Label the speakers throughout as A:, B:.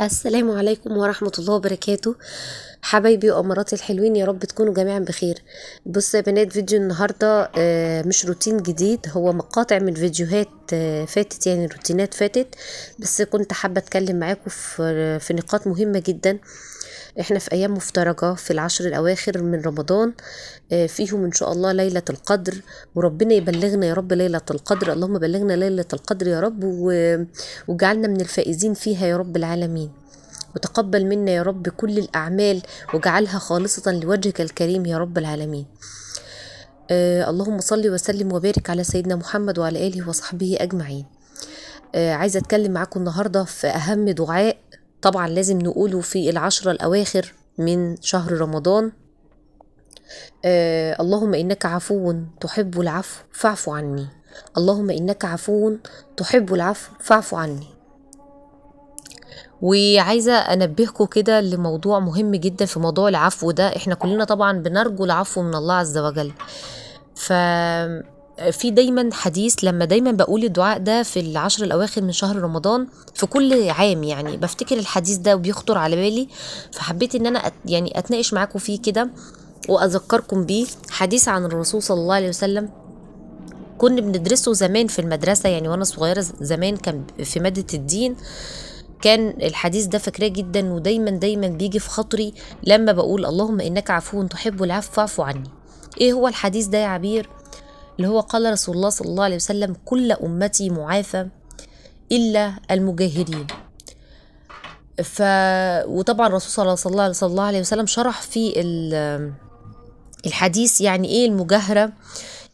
A: السلام عليكم ورحمة الله وبركاته. حبايبي وأماراتي الحلوين، يا رب تكونوا جميعا بخير. بص يا بنات، فيديو النهاردة مش روتين جديد، هو مقاطع من فيديوهات فاتت، يعني روتينات فاتت. بس كنت حابة أتكلم معاكم في نقاط مهمة جدا. احنا في أيام مفترجة في العشر الأواخر من رمضان، فيهم إن شاء الله ليلة القدر، وربنا يبلغنا يا رب ليلة القدر. اللهم بلغنا ليلة القدر يا رب، وجعلنا من الفائزين فيها يا رب العالمين. وتقبل منا يا رب كل الأعمال، وجعلها خالصة لوجهك الكريم يا رب العالمين. اللهم صل وسلم وبارك على سيدنا محمد وعلى آله وصحبه أجمعين. عايزة أتكلم معاكم النهاردة في أهم دعاء طبعا لازم نقوله في العشرة الأواخر من شهر رمضان. اللهم إنك عفو تحب العفو فاعف عني. اللهم إنك عفو تحب العفو فاعف عني. وعايزة أنبهكم كده لموضوع مهم جدا. في موضوع العفو ده، احنا كلنا طبعا بنرجو العفو من الله عز وجل. في دايما حديث، لما دايما بقول الدعاء ده في العشر الأواخر من شهر رمضان في كل عام، يعني بفتكر الحديث ده وبيخطر على بالي، فحبيت ان انا يعني اتناقش معاكم فيه كده واذكركم بيه. حديث عن الرسول صلى الله عليه وسلم، كنا بندرسه زمان في المدرسة، يعني وانا صغيرة زمان كان في مادة الدين. كان الحديث ده فاكراه جدا، ودايما دايما بيجي في خاطري لما بقول اللهم انك عفو تحب العفو فاعف عني. ايه هو الحديث ده يا عبير؟ اللي هو قال رسول الله صلى الله عليه وسلم: كل امتي معافى الا المجاهرين. ف وطبعا الرسول صلى الله عليه وسلم شرح في الحديث يعني ايه المجاهرة.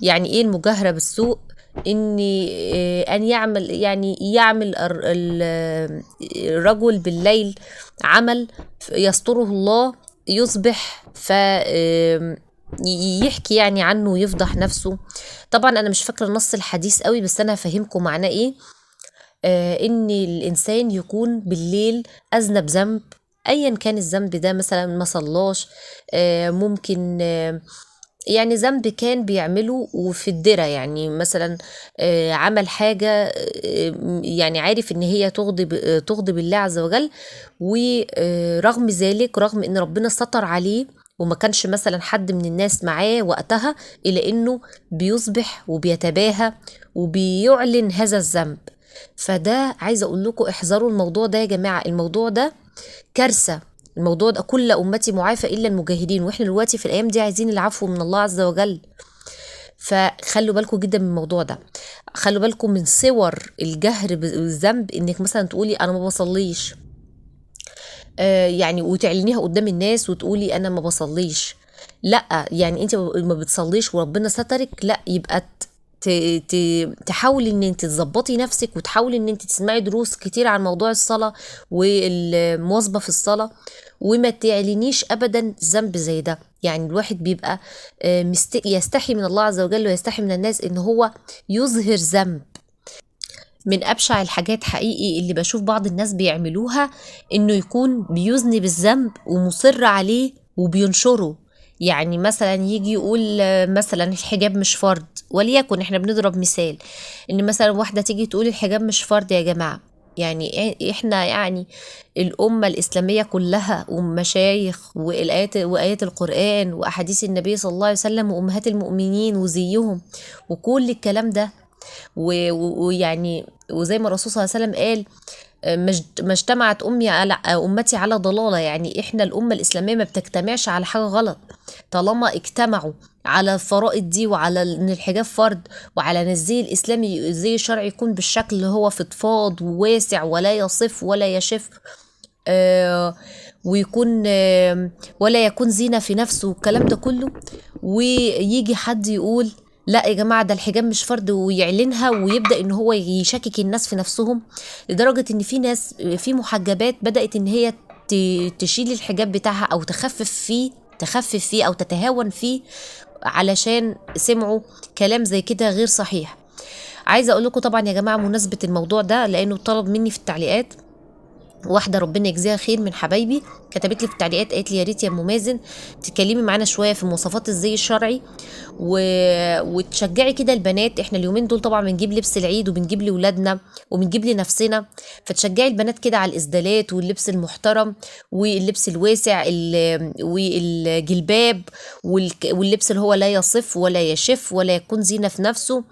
A: يعني ايه المجاهرة بالسوء؟ ان يعمل الرجل بالليل عمل يستره الله، يصبح يحكي يعني عنه ويفضح نفسه. طبعا انا مش فاكره نص الحديث قوي، بس انا هفهمكم معناه ايه. ان الانسان يكون بالليل اذنب ذنب، ايا كان الذنب ده، مثلا ما صلاش، ممكن يعني ذنب كان بيعمله وفي الدرة، يعني مثلا عمل حاجة يعني عارف ان هي تغضب الله عز وجل، ورغم ذلك، رغم ان ربنا ستر عليه وما كانش مثلا حد من الناس معاه وقتها، إلا انه بيصبح وبيتباهى وبيعلن هذا الذنب. فده عايزة اقول لكم احذروا الموضوع ده يا جماعة، الموضوع ده كارثة. الموضوع ده كل أمتي معافى إلا المجاهدين، وإحنا دلوقتي في الأيام دي عايزين العفو من الله عز وجل. فخلوا بالكم جدا من الموضوع ده. خلوا بالكم من صور الجهر بالذنب، إنك مثلا تقولي أنا ما بصليش، يعني وتعلنيها قدام الناس وتقولي أنا ما بصليش. لا، يعني انت ما بتصليش وربنا سترك، لا يبقى تحاولي ان انت تظبطي نفسك، وتحاولي ان انت تسمعي دروس كتير عن موضوع الصلاة والمواظبة في الصلاة، وما تعلنيش ابدا ذنب زي ده. يعني الواحد بيبقى يستحي من الله عز وجل ويستحي من الناس ان هو يظهر ذنب. من أبشع الحاجات حقيقي اللي بشوف بعض الناس بيعملوها، إنه يكون بيذنب الذنب ومصر عليه وبينشره. يعني مثلا يجي يقول مثلا الحجاب مش فرض، وليكن احنا بنضرب مثال ان مثلا واحدة تيجي تقول الحجاب مش فرض. يا جماعة، يعني احنا يعني الأمة الإسلامية كلها ومشايخ وآيات القرآن وأحاديث النبي صلى الله عليه وسلم وأمهات المؤمنين وزيهم وكل الكلام ده، ويعني وزي ما الرسول صلى الله عليه وسلم قال: ما اجتمعت امتي على ضلاله. يعني احنا الامه الاسلاميه ما بتجتمعش على حاجه غلط، طالما اجتمعوا على الفرائض دي، وعلى ان الحجاب فرض، وعلى ان الزي الاسلامي الزي الشرعي يكون بالشكل اللي هو فضفاض وواسع ولا يصف ولا يشف، ويكون ولا يكون زينة في نفسه والكلام ده كله، ويجي حد يقول لا يا جماعة ده الحجاب مش فرض ويعلنها، ويبدأ ان هو يشكك الناس في نفسهم، لدرجة ان في ناس في محجبات بدأت ان هي تشيل الحجاب بتاعها او تخفف فيه او تتهاون فيه، علشان سمعوا كلام زي كده غير صحيح. عايزة اقول لكم طبعا يا جماعة، مناسبة الموضوع ده لانه طلب مني في التعليقات، واحده ربنا يجزيها خير من حبايبي كتبت لي في التعليقات، قالت لي يا ريت يا ام مازن تتكلمي معانا شويه في مواصفات الزي الشرعي و... وتشجعي كده البنات. احنا اليومين دول طبعا بنجيب لبس العيد وبنجيب لاولادنا وبنجيب لنفسنا، فتشجعي البنات كده على الاسدالات واللبس المحترم واللبس الواسع والجلباب واللبس اللي هو لا يصف ولا يشف ولا يكون زينه في نفسه،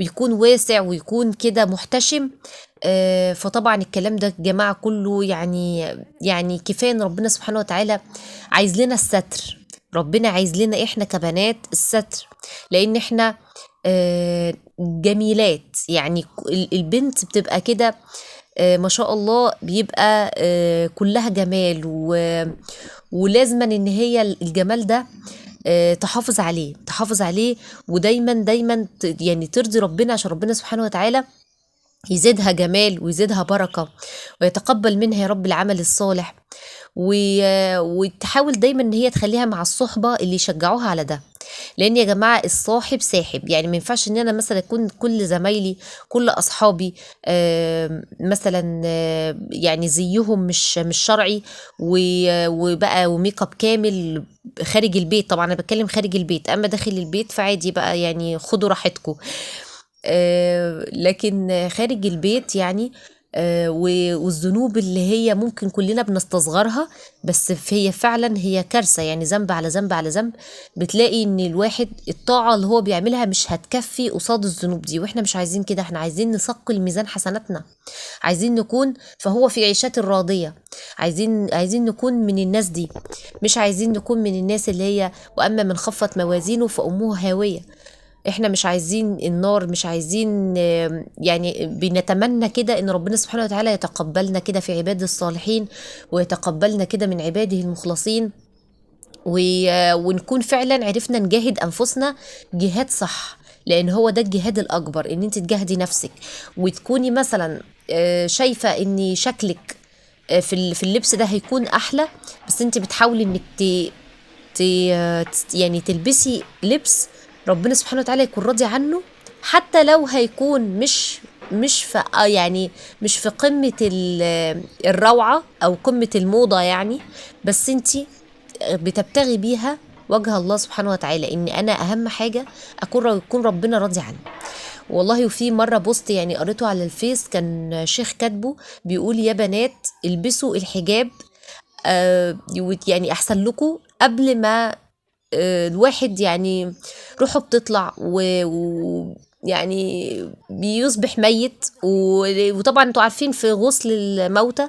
A: ويكون واسع ويكون كده محتشم. فطبعا الكلام ده يا جماعه كله يعني كفايه ان ربنا سبحانه وتعالى عايز لنا الستر. ربنا عايز لنا احنا كبنات الستر، لان احنا جميلات. يعني البنت بتبقى كده ما شاء الله، بيبقى كلها جمال ولازما ان هي الجمال ده تحافظ عليه تحافظ عليه، ودايما دايما يعني ترضي ربنا، عشان ربنا سبحانه وتعالى يزيدها جمال ويزيدها بركة ويتقبل منها يا رب العمل الصالح. وتحاول دايما ان هي تخليها مع الصحبة اللي يشجعوها على ده، لان يا جماعة الصاحب ساحب. يعني ما ينفعش ان انا مثلا يكون كل زمايلي كل اصحابي مثلا يعني زيهم مش شرعي وبقى وميك اب كامل خارج البيت. طبعا انا بتكلم خارج البيت، اما داخل البيت فعادي بقى، يعني خدوا راحتكم. لكن خارج البيت يعني والذنوب اللي هي ممكن كلنا بنستصغرها، بس هي فعلا هي كارثة، يعني ذنب على ذنب على ذنب. بتلاقي ان الواحد الطاعة اللي هو بيعملها مش هتكفي قصاد الذنوب دي، واحنا مش عايزين كده. احنا عايزين نثقل ميزان حسناتنا، عايزين نكون فهو في عيشات الراضية. عايزين نكون من الناس دي، مش عايزين نكون من الناس اللي هي واما من خفت موازينه فامه هاوية. احنا مش عايزين النار، مش عايزين يعني بنتمنى كده ان ربنا سبحانه وتعالى يتقبلنا كده في عباد الصالحين، ويتقبلنا كده من عباده المخلصين، ونكون فعلا عرفنا نجاهد انفسنا جهاد صح. لان هو ده الجهاد الاكبر، ان انت تجاهدي نفسك وتكوني مثلا شايفة ان شكلك في اللبس ده هيكون احلى، بس انت بتحاولي انك يعني تلبسي لبس ربنا سبحانه وتعالى يكون راضي عنه، حتى لو هيكون مش في يعني مش في قمة الروعة او قمة الموضة يعني، بس انتي بتبتغي بيها وجه الله سبحانه وتعالى، ان انا اهم حاجة يكون ربنا راضي عني. والله وفي مرة بوست يعني قريته على الفيس، كان شيخ كاتبه بيقول يا بنات البسوا الحجاب يعني احسن لكم قبل ما الواحد يعني روحه بتطلع يعني بيصبح ميت. وطبعا انتوا عارفين في غسل الموتى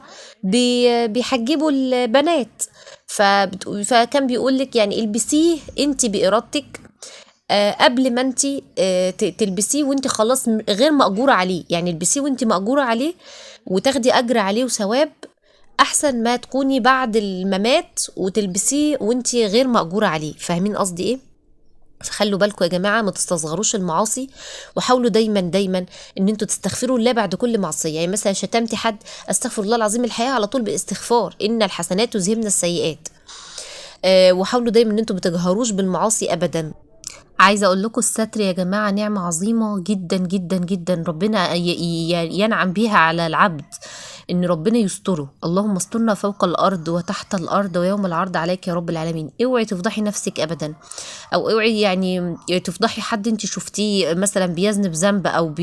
A: بيحجبوا البنات، فكان بيقولك يعني البسيه انت بإرادتك قبل ما انت تلبسيه وانت خلاص غير مأجورة عليه. يعني البسيه وانت مأجورة عليه وتاخدي أجر عليه وثواب، احسن ما تكوني بعد الممات وتلبسيه وانتي غير مأجورة عليه. فاهمين قصدي ايه؟ فخلوا بالكم يا جماعة، ما تستصغروش المعاصي، وحاولوا دايما دايما ان انتوا تستغفروا الله بعد كل معصية. يعني مثلا شتمتي حد، استغفر الله العظيم الحياة على طول باستغفار، ان الحسنات يذهبن السيئات. وحاولوا دايما ان انتوا بتجهروش بالمعاصي ابدا. عايزة اقول لكم الستر يا جماعة نعمة عظيمة جدا جدا جدا، ربنا ينعم بيها على العبد، ان ربنا يستره. اللهم استرنا فوق الارض وتحت الارض ويوم العرض عليك يا رب العالمين. اوعي تفضحي نفسك ابدا، او اوعي يعني تفضحي حد انت شفتيه مثلا بيذنب ذنب او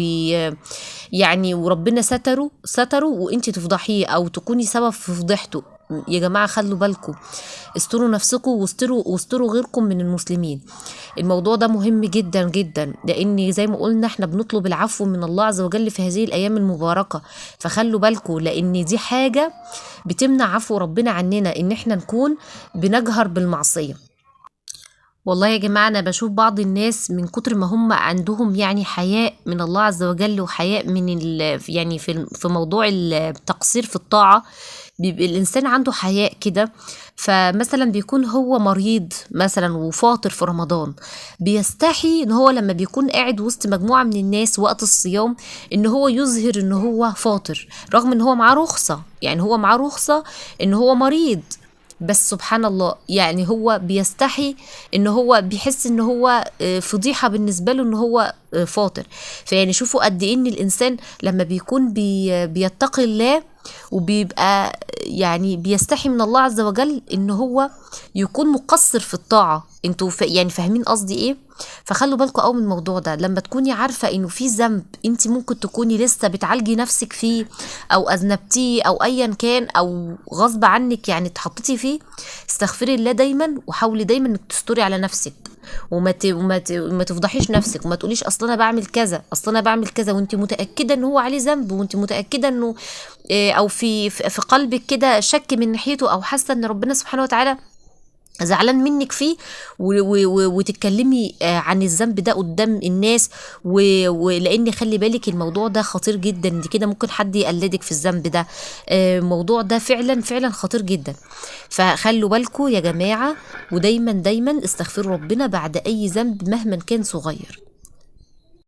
A: يعني وربنا ستره وانت تفضحيه او تكوني سبب في فضيحته. يا جماعة خلوا بالكم، استروا نفسكم واستروا غيركم من المسلمين. الموضوع ده مهم جدا جدا، لان زي ما قلنا احنا بنطلب العفو من الله عز وجل في هذه الايام المباركة. فخلوا بالكم، لان دي حاجة بتمنع عفو ربنا عننا، ان احنا نكون بنجهر بالمعصية. والله يا جماعة أنا بشوف بعض الناس من كتر ما هم عندهم يعني حياء من الله عز وجل وحياء من يعني في موضوع التقصير في الطاعة، بيبقى الإنسان عنده حياء كده. فمثلا بيكون هو مريض مثلا وفاطر في رمضان، بيستحي ان هو لما بيكون قاعد وسط مجموعة من الناس وقت الصيام ان هو يظهر ان هو فاطر، رغم ان هو معاه رخصة. يعني هو معاه رخصة ان هو مريض، بس سبحان الله يعني هو بيستحي، ان هو بيحس ان هو فضيحة بالنسبة له ان هو فاطر. فيعني شوفوا قد ايه ان الانسان لما بيكون بيتقي الله وبيبقى يعني بيستحي من الله عز وجل ان هو يكون مقصر في الطاعة. انتوا يعني فاهمين قصدي ايه؟ فخلوا بالكم قوي من الموضوع ده. لما تكوني عارفة انه في ذنب انت ممكن تكوني لسه بتعالجي نفسك فيه، او اذنبتيه، او ايا كان، او غصب عنك يعني اتحطيتي فيه، استغفري الله دايما، وحاولي دايما انك تستري على نفسك، وما تفضحيش نفسك، وما تقوليش اصل انا بعمل كذا، اصل انا بعمل كذا، وانت متاكده ان هو عليه ذنب، وانت متاكده انه او في قلبك كده شك من ناحيته، او حاسه ان ربنا سبحانه وتعالى زعلان منك فيه، وتتكلمي عن الذنب ده قدام الناس. ولان خلي بالك الموضوع ده خطير جدا، دي كده ممكن حد يقلدك في الذنب ده. الموضوع ده فعلا فعلا خطير جدا. فخلوا بالكم يا جماعة، ودايما دايما استغفروا ربنا بعد اي ذنب مهما كان صغير.